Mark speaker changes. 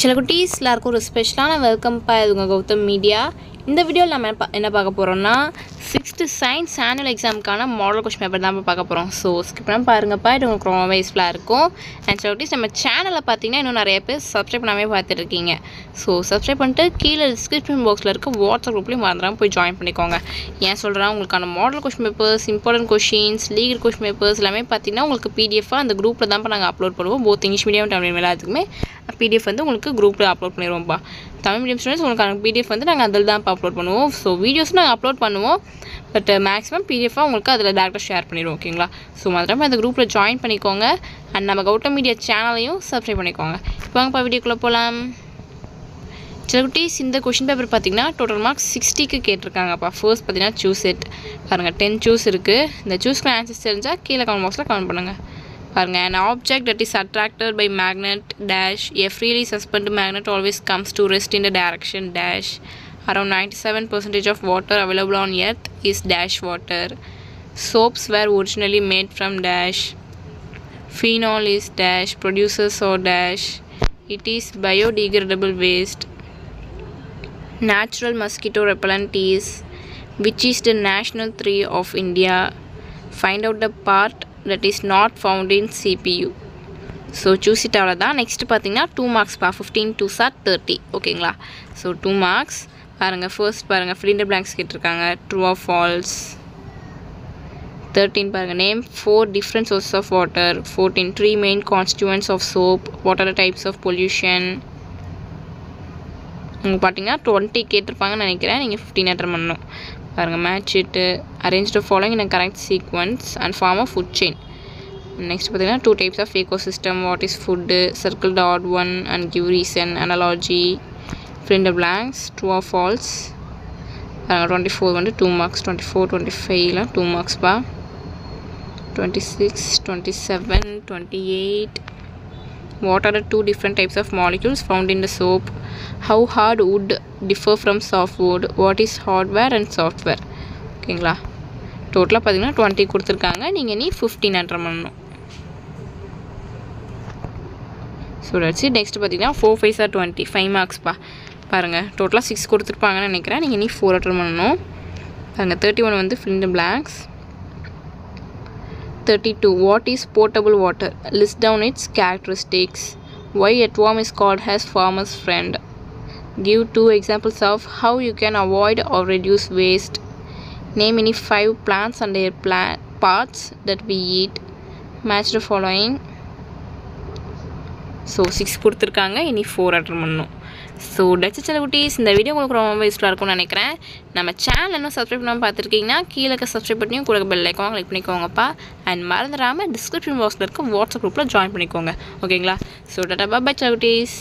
Speaker 1: சில குட்டீஸ் எல்லாருக்கும் ஒரு ஸ்பெஷலான வெல்கம் பா இது உங்கள் கௌதம் மீடியா. இந்த வீடியோவில் நம்ம என்ன பார்க்க போகிறோம்னா 6th சயின்ஸ் ஆனுவல் எக்ஸாமுக்கான மாடல் கொஸ்டின் பேப்பர் தான் பார்க்க போகிறோம். ஸோ ஸ்கிப் பண்ணாமல் பாருங்கப்பா, இது உங்களுக்கு ரொம்ப யூஸ்ஃபுல்லாக இருக்கும். அண்ட் சில குட்டீஸ் நம்ம சேனலில் பார்த்தீங்கன்னா இன்னும் நிறைய பேர் சப்ஸ்கிரைப் பண்ணாமே பார்த்துட்டு இருக்கீங்க. ஸோ சப்ஸ்கிரைப் பண்ணிட்டு கீழே டிஸ்கிரிப்ஷன் பாக்ஸில் இருக்க வாட்ஸ்அப் குரூப்லேயும் மறந்துடாமல் போய் ஜாயின் பண்ணிக்கோங்க. ஏன் சொல்கிறேன், உங்களுக்கான model question papers, important questions, legal question papers எல்லாமே பார்த்தீங்கன்னா உங்களுக்கு பிடிஎஃபாக அந்த குரூப்பில் தான் நாங்கள் அப்லோட் பண்ணுவோம். Both English medium Tamil medium எல்லாத்துக்குமே பிடிஎஃப் வந்து உங்களுக்கு குரூப்பில் அப்லோட் பண்ணிடுவோம்ப்பா. தமிழ் மீடியம் ஸ்டூடெண்ட்ஸ் உங்களுக்கான பிடிஎஃப் வந்து நாங்கள் அதில் தான் அப்லோட் பண்ணுவோம். ஸோ வீடியோஸும் நாங்கள் அப்லோட் பண்ணுவோம், பட் மேக்ஸிமம் பிடிஎஃபாக உங்களுக்கு அதில் டேரெக்டாக ஷேர் பண்ணிடுவோம். ஓகேங்களா? ஸோ மறக்காம அந்த குரூப்பில் ஜாயின் பண்ணிக்கோங்க. அண்ட் நம்ம கௌதம் மீடியா சேனலையும் சப்ஸ்கிரைப் பண்ணிக்கோங்க. இப்போ வாங்கப்பா வீடியோக்குள்ளே போகலாம். சில குட்டீஸ் இந்த கொஷின் பேப்பர் பார்த்தீங்கன்னா டோட்டல் மார்க்ஸ் 60க்கு கேட்டிருக்காங்கப்பா. ஃபர்ஸ்ட் பார்த்தீங்கன்னா சூஸ் இட். பாருங்கள் 10 சூஸ் இருக்குது. இந்த சூஸ்க்கு ஆன்சர்ஸ் தெரிஞ்சால் கீழே கமெண்ட் பாக்ஸில் கமெண்ட் பண்ணுங்கள். பாருங்கள், an object that is attracted by magnet dash a freely suspended magnet always comes to rest in the direction dash. Around 97% of water available on earth is dash water. Soaps were originally made from dash. Phenol is dash. Producers or dash. It is biodegradable waste. Natural mosquito repellent is. Which is the national tree of India? Find out the part that is not found in CPU. So choose it அவ்வளோதான். Next பார்த்தீங்கன்னா 2 மார்க்ஸ்ப்பா. 15 2s are 30. ஓகேங்களா? So 2 marks. பாருங்கள், first பாருங்கள், fill in the blanks கேட்டிருக்காங்க. True or false. 13 பாருங்கள், name 4 different sources of water. 14 3 main constituents of soap. What are the types of pollution? உங்களுக்கு பார்த்தீங்கன்னா 20 கேட்டிருப்பாங்கன்னு நினைக்கிறேன். நீங்கள் 15 அட்டன் பண்ணணும். பாருங்கள், match it arrange the following in a correct sequence and form of food chain. Next பார்த்தீங்கன்னா 2 types of ecosystem. What is food? Circle the odd one and give reason. Analogy. fill in the blanks. True or false. 24 வந்து 2 marks. 24 25 2 மார்க்ஸ்ப்பா. 26 27 28. What are the 2 different types of molecules found in the soap? How hard wood differ from soft wood? What is hardware and software? ஓகேங்களா? டோட்டலாக பார்த்தீங்கன்னா 20 கொடுத்துருக்காங்க. நீங்கள் நீ 15 enter பண்ணணும். So வச்சு நெக்ஸ்ட் பார்த்தீங்கன்னா 4 5s are 20. 5 மார்க்ஸ்ப்பா. பாருங்கள், டோட்டலாக 6 கொடுத்துருப்பாங்கன்னு நினைக்கிறேன். நீங்கள் நீ 4 என்டர் பண்ணணும். பாருங்கள், 31 வந்து fill in the blanks. 32 what is potable water? List down its characteristics. Why earthworm is called as farmer's friend? Give 2 examples of how you can avoid or reduce waste. Name any 5 plants and their parts that we eat. Match the following. So 6 கொடுத்துருக்காங்க. இனி 4 attend பண்ணணும். So Dutch சில குட்டீஸ், இந்த video உங்களுக்கு ரொம்ப யூஸ்ஃபுல்லாக இருக்கும்னு நினைக்கிறேன். நம்ம சேனல் இன்னும் சப்ஸ்கிரைப் பண்ணாமல் பார்த்துருக்கீங்கன்னா கீழே சப்ஸ்கிரைப் பண்ணியும் கூட பெல் ஐக்கான் கிளிக் பண்ணிக்கோங்கப்பா. அண்ட் மறந்துடாமல் டிஸ்கிரிப்ஷன் பாக்ஸில் இருக்க வாட்ஸ்அப் குரூப்பில் ஜாயின் பண்ணிக்கோங்க. ஓகேங்களா? ஸோ டாடா பை சில குட்டீஸ்.